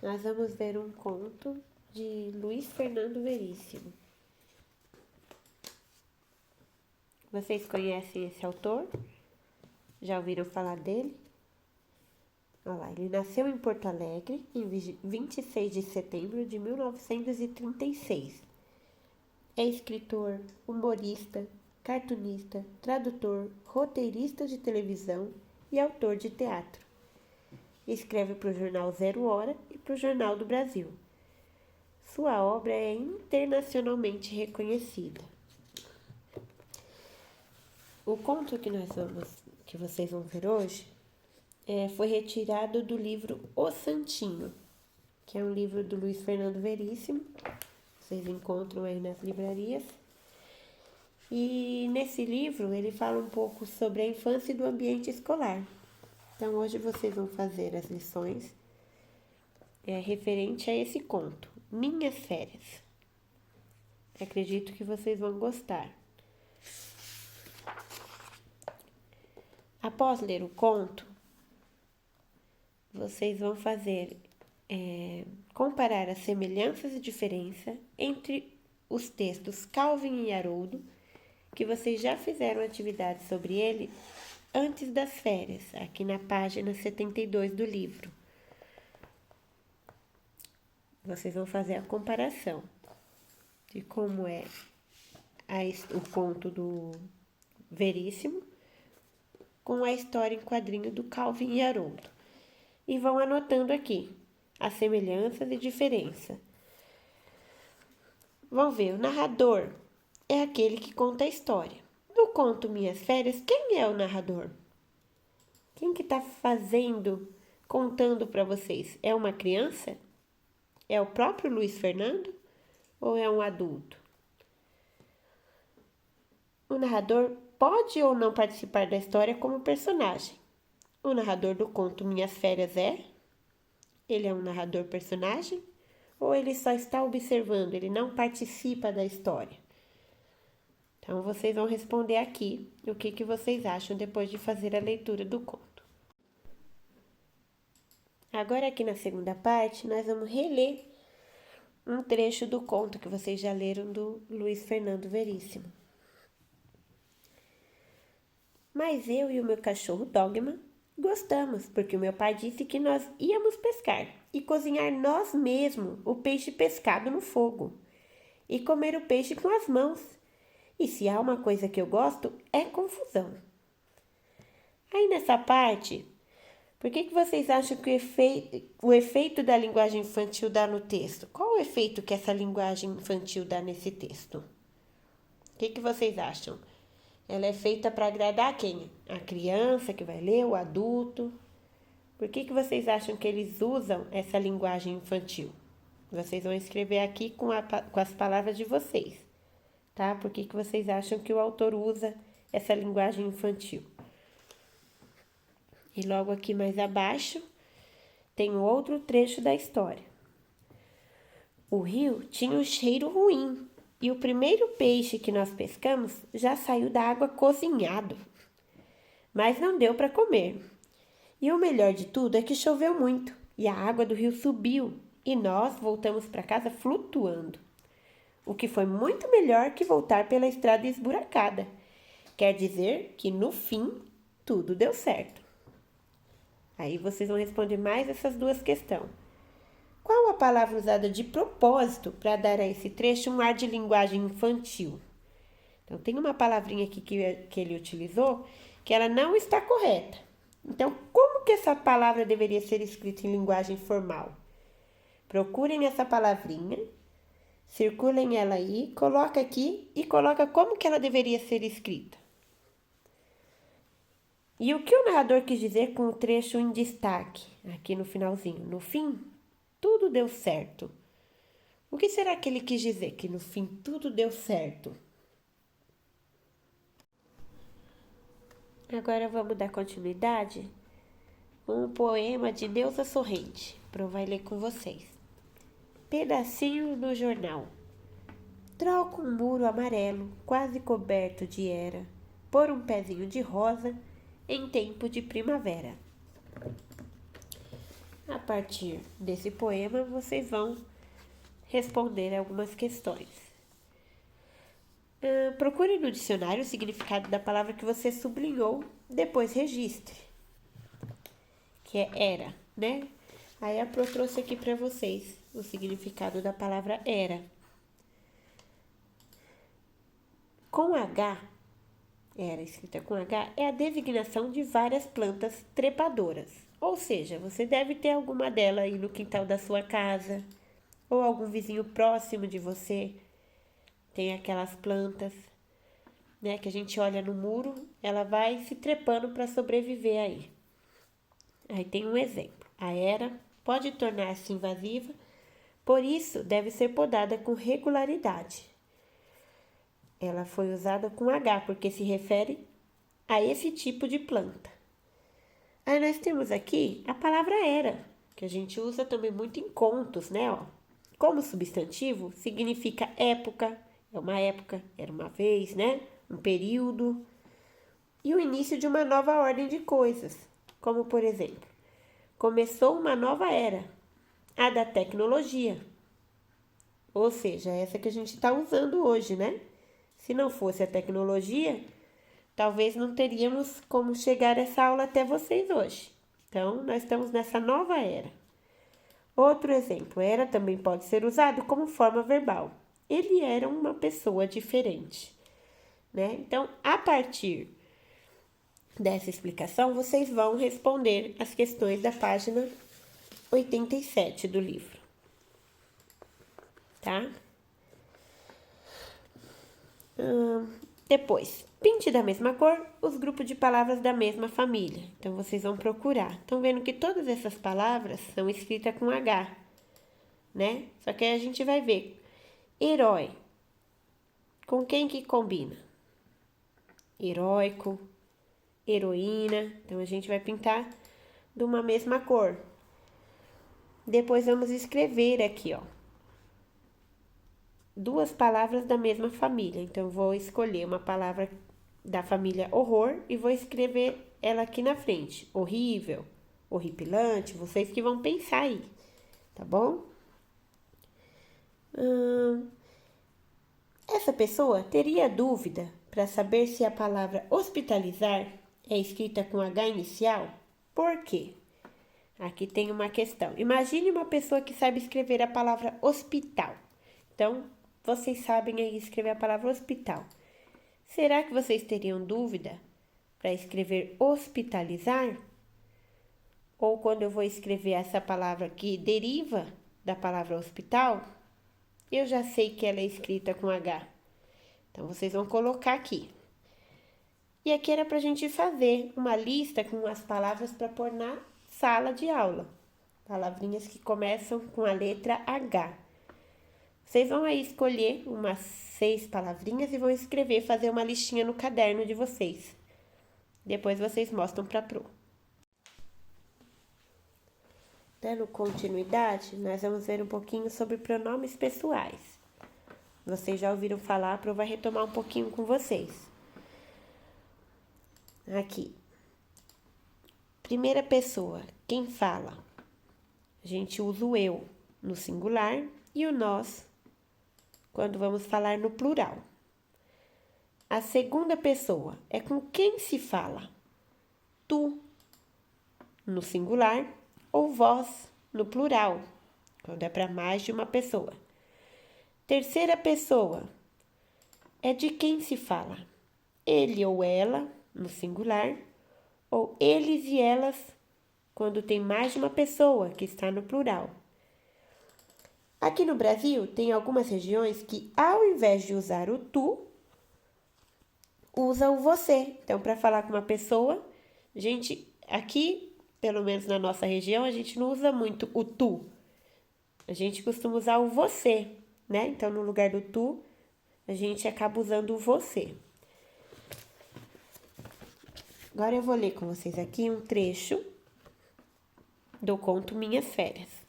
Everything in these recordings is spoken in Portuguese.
nós vamos ver um conto de Luiz Fernando Veríssimo. Vocês conhecem esse autor? Já ouviram falar dele? Olha lá, ele nasceu em Porto Alegre em 26 de setembro de 1936. É escritor, humorista, cartunista, tradutor, roteirista de televisão e autor de teatro. Escreve para o jornal Zero Hora e para o Jornal do Brasil. Sua obra é internacionalmente reconhecida. O conto que vocês vão ver hoje foi retirado do livro O Santinho, que é um livro do Luiz Fernando Veríssimo. Vocês encontram aí nas livrarias. E nesse livro ele fala um pouco sobre a infância e do ambiente escolar. Então hoje vocês vão fazer as lições referente a esse conto, Minhas Férias. Acredito que vocês vão gostar. Após ler o conto, vocês vão fazer comparar as semelhanças e diferenças entre os textos Calvin e Haroldo, que vocês já fizeram atividade sobre ele antes das férias, aqui na página 72 do livro. Vocês vão fazer a comparação de como é o conto do Veríssimo com a história em quadrinho do Calvin e Haroldo. E vão anotando aqui as semelhanças e diferenças. Vão ver, o narrador é aquele que conta a história. No conto Minhas Férias, quem é o narrador? Quem que está contando para vocês? É uma criança? É o próprio Luiz Fernando? Ou é um adulto? O narrador pode ou não participar da história como personagem. O narrador do conto Minhas Férias ele é um narrador personagem? Ou ele só está observando, ele não participa da história? Então, vocês vão responder aqui o que vocês acham depois de fazer a leitura do conto. Agora, aqui na segunda parte, nós vamos reler um trecho do conto que vocês já leram do Luiz Fernando Veríssimo. Mas eu e o meu cachorro Dogma gostamos, porque o meu pai disse que nós íamos pescar e cozinhar nós mesmos o peixe pescado no fogo e comer o peixe com as mãos. E se há uma coisa que eu gosto, é confusão. Aí nessa parte, por que vocês acham que o efeito da linguagem infantil dá no texto? Qual o efeito que essa linguagem infantil dá nesse texto? O que vocês acham? Ela é feita para agradar quem? A criança que vai ler, o adulto? Por que vocês acham que eles usam essa linguagem infantil? Vocês vão escrever aqui com as palavras de vocês. Tá? Por que vocês acham que o autor usa essa linguagem infantil? E logo aqui mais abaixo tem outro trecho da história. O rio tinha um cheiro ruim e o primeiro peixe que nós pescamos já saiu da água cozinhado, mas não deu para comer. E o melhor de tudo é que choveu muito e a água do rio subiu e nós voltamos para casa flutuando. O que foi muito melhor que voltar pela estrada esburacada. Quer dizer que, no fim, tudo deu certo. Aí vocês vão responder mais essas duas questões. Qual a palavra usada de propósito para dar a esse trecho um ar de linguagem infantil? Então, tem uma palavrinha aqui que ele utilizou que ela não está correta. Então, como que essa palavra deveria ser escrita em linguagem formal? Procurem essa palavrinha. Circulem ela aí, coloca aqui e coloca como que ela deveria ser escrita. E o que o narrador quis dizer com o trecho em destaque, aqui no finalzinho? No fim, tudo deu certo. O que será que ele quis dizer que no fim tudo deu certo? Agora vamos dar continuidade com um poema de Neuza Sorrente, para eu ler com vocês. Pedacinho do jornal. Troco um muro amarelo, quase coberto de era, por um pezinho de rosa em tempo de primavera. A partir desse poema, vocês vão responder algumas questões. Procure no dicionário o significado da palavra que você sublinhou, depois registre, que é era, né? Aí a Pro trouxe aqui para vocês o significado da palavra era. Com H, era escrita com H, é a designação de várias plantas trepadoras. Ou seja, você deve ter alguma delas aí no quintal da sua casa, ou algum vizinho próximo de você tem aquelas plantas, né, que a gente olha no muro, ela vai se trepando para sobreviver aí. Aí tem um exemplo. A era pode tornar-se invasiva, por isso deve ser podada com regularidade. Ela foi usada com H, porque se refere a esse tipo de planta. Aí nós temos aqui a palavra era, que a gente usa também muito em contos, né? Ó. Como substantivo, significa época, é uma época, era uma vez, né? Um período. E o início de uma nova ordem de coisas, como por exemplo, começou uma nova era, a da tecnologia. Ou seja, essa que a gente está usando hoje, né? Se não fosse a tecnologia, talvez não teríamos como chegar essa aula até vocês hoje. Então, nós estamos nessa nova era. Outro exemplo, era também pode ser usado como forma verbal. Ele era uma pessoa diferente, né? Então, a partir dessa explicação, vocês vão responder as questões da página 87 do livro, tá? Depois, pinte da mesma cor os grupos de palavras da mesma família. Então, vocês vão procurar. Estão vendo que todas essas palavras são escritas com H, né? Só que aí a gente vai ver. Herói. Com quem que combina? Heróico, heroína. Então, a gente vai pintar de uma mesma cor. Depois, vamos escrever aqui, ó. Duas palavras da mesma família. Então, vou escolher uma palavra da família horror e vou escrever ela aqui na frente. Horrível, horripilante, vocês que vão pensar aí, tá bom? Essa pessoa teria dúvida para saber se a palavra hospitalizar é escrita com H inicial? Por quê? Aqui tem uma questão. Imagine uma pessoa que sabe escrever a palavra hospital. Então, vocês sabem aí escrever a palavra hospital. Será que vocês teriam dúvida para escrever hospitalizar? Ou quando eu vou escrever essa palavra que deriva da palavra hospital, eu já sei que ela é escrita com H. Então, vocês vão colocar aqui. E aqui era para a gente fazer uma lista com as palavras para pôr na sala de aula. Palavrinhas que começam com a letra H. Vocês vão aí escolher umas 6 palavrinhas e vão escrever, fazer uma listinha no caderno de vocês. Depois vocês mostram para a Pro. Dando continuidade, nós vamos ver um pouquinho sobre pronomes pessoais. Vocês já ouviram falar, a Pro vai retomar um pouquinho com vocês. Aqui. Primeira pessoa, quem fala? A gente usa o eu no singular e o nós quando vamos falar no plural. A segunda pessoa é com quem se fala? Tu, no singular, ou vós, no plural, quando é para mais de uma pessoa. Terceira pessoa é de quem se fala? Ele ou ela, no singular, ou eles e elas, quando tem mais de uma pessoa, que está no plural. Aqui no Brasil, tem algumas regiões que, ao invés de usar o tu, usa o você. Então, para falar com uma pessoa, a gente, aqui, pelo menos na nossa região, a gente não usa muito o tu. A gente costuma usar o você, né? Então, no lugar do tu, a gente acaba usando o você. Agora eu vou ler com vocês aqui um trecho do conto Minhas Férias.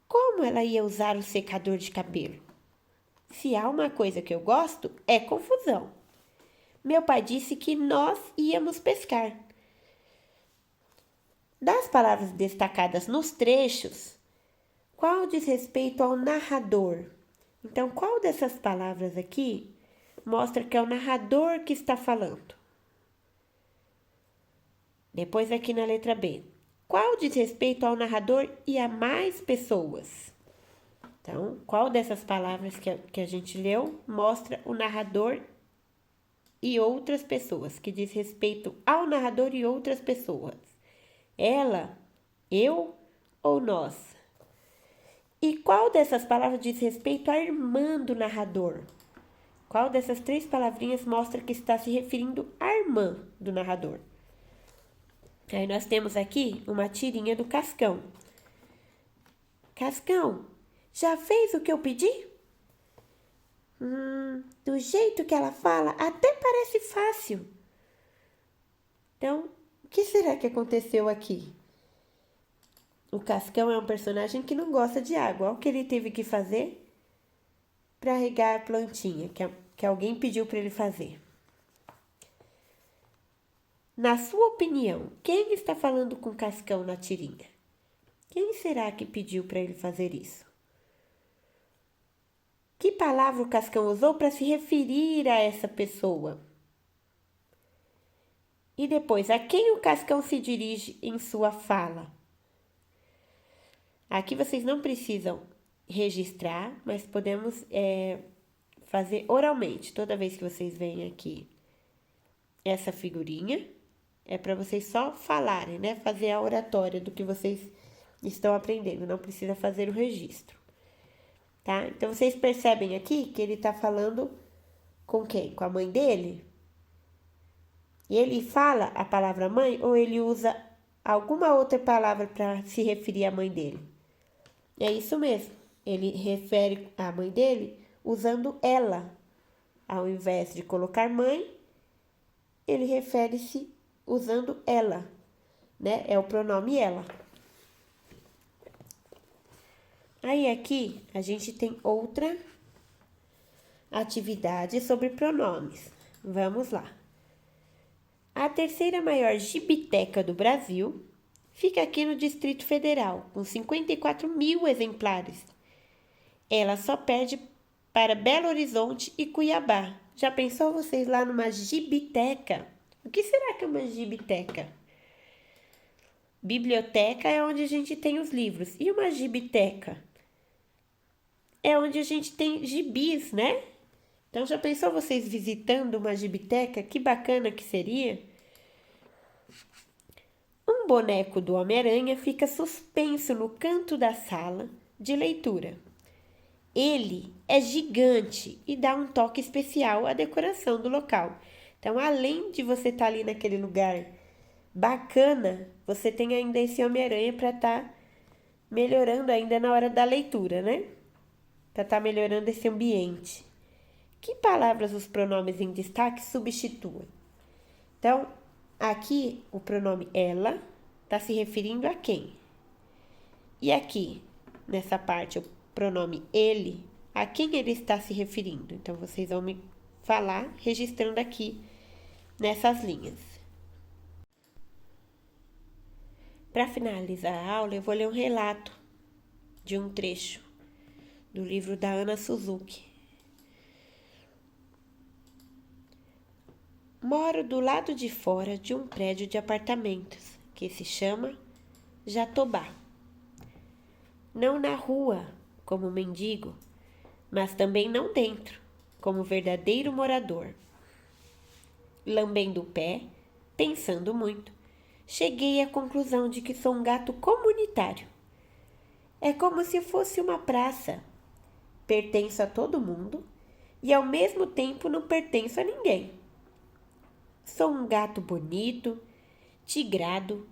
Como ela ia usar o secador de cabelo? Se há uma coisa que eu gosto, é confusão. Meu pai disse que nós íamos pescar. Das palavras destacadas nos trechos, qual diz respeito ao narrador? Então, qual dessas palavras aqui mostra que é o narrador que está falando? Depois aqui na letra B. Qual diz respeito ao narrador e a mais pessoas? Então, qual dessas palavras que a gente leu mostra o narrador e outras pessoas, que diz respeito ao narrador e outras pessoas? Ela, eu ou nós? E qual dessas palavras diz respeito à irmã do narrador? Qual dessas 3 palavrinhas mostra que está se referindo à irmã do narrador? Aí nós temos aqui uma tirinha do Cascão. Cascão, já fez o que eu pedi? Do jeito que ela fala, até parece fácil. Então, o que será que aconteceu aqui? O Cascão é um personagem que não gosta de água. Olha o que ele teve que fazer para regar a plantinha, que alguém pediu para ele fazer. Na sua opinião, quem está falando com o Cascão na tirinha? Quem será que pediu para ele fazer isso? Que palavra o Cascão usou para se referir a essa pessoa? E depois, a quem o Cascão se dirige em sua fala? Aqui vocês não precisam registrar, mas podemos fazer oralmente. Toda vez que vocês veem aqui essa figurinha, é para vocês só falarem, né? Fazer a oratória do que vocês estão aprendendo. Não precisa fazer o registro, tá? Então, vocês percebem aqui que ele está falando com quem? Com a mãe dele? E ele fala a palavra mãe ou ele usa alguma outra palavra para se referir à mãe dele? É isso mesmo. Ele refere à mãe dele usando ela. Ao invés de colocar mãe, ele refere-se usando ela, né? É o pronome ela. Aí aqui a gente tem outra atividade sobre pronomes. Vamos lá. A 3ª maior gibiteca do Brasil fica aqui no Distrito Federal, com 54 mil exemplares. Ela só perde para Belo Horizonte e Cuiabá. Já pensou vocês lá numa gibiteca? O que será que é uma gibiteca? Biblioteca é onde a gente tem os livros. E uma gibiteca? É onde a gente tem gibis, né? Então, já pensou vocês visitando uma gibiteca? Que bacana que seria! Um boneco do Homem-Aranha fica suspenso no canto da sala de leitura. Ele é gigante e dá um toque especial à decoração do local. Então, além de você estar ali naquele lugar bacana, você tem ainda esse Homem-Aranha para estar melhorando ainda na hora da leitura, né? Para estar melhorando esse ambiente. Que palavras os pronomes em destaque substituem? Então, aqui o pronome ela está se referindo a quem? E aqui, nessa parte, o pronome ele, a quem ele está se referindo? Então, vocês vão me falar registrando aqui nessas linhas. Para finalizar a aula, eu vou ler um relato de um trecho do livro da Ana Suzuki. Moro do lado de fora de um prédio de apartamentos que se chama Jatobá. Não na rua, como mendigo, mas também não dentro, como verdadeiro morador. Lambendo o pé, pensando muito, cheguei à conclusão de que sou um gato comunitário. É como se fosse uma praça. Pertenço a todo mundo e ao mesmo tempo não pertenço a ninguém. Sou um gato bonito, tigrado,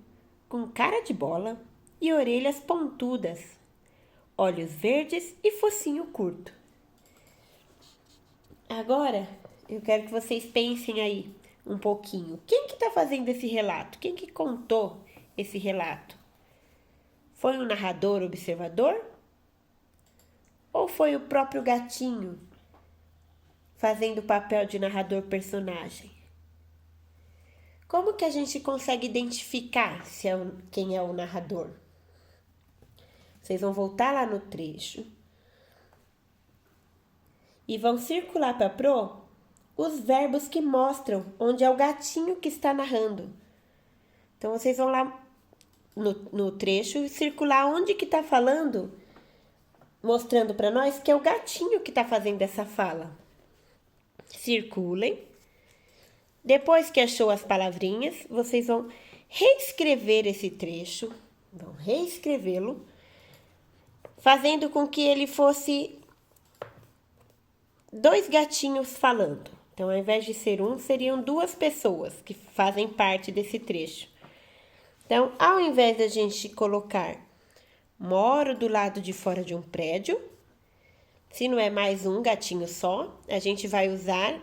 com cara de bola e orelhas pontudas, olhos verdes e focinho curto. Agora, eu quero que vocês pensem aí um pouquinho. Quem que está fazendo esse relato? Quem que contou esse relato? Foi um narrador observador? Ou foi o próprio gatinho fazendo o papel de narrador personagem? Como que a gente consegue identificar quem é o narrador? Vocês vão voltar lá no trecho e vão circular para Pro os verbos que mostram onde é o gatinho que está narrando. Então, vocês vão lá no trecho e circular onde que está falando, mostrando para nós que é o gatinho que está fazendo essa fala. Circulem. Depois que achou as palavrinhas, vocês vão reescrever esse trecho, vão reescrevê-lo, fazendo com que ele fosse 2 gatinhos falando. Então, ao invés de ser um, seriam 2 pessoas que fazem parte desse trecho. Então, ao invés da gente colocar moro do lado de fora de um prédio, se não é mais um gatinho só, a gente vai usar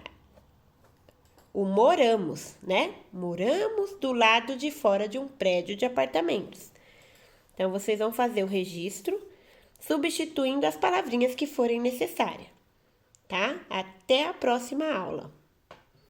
o moramos, né? Moramos do lado de fora de um prédio de apartamentos. Então, vocês vão fazer o registro, substituindo as palavrinhas que forem necessárias, tá? Até a próxima aula.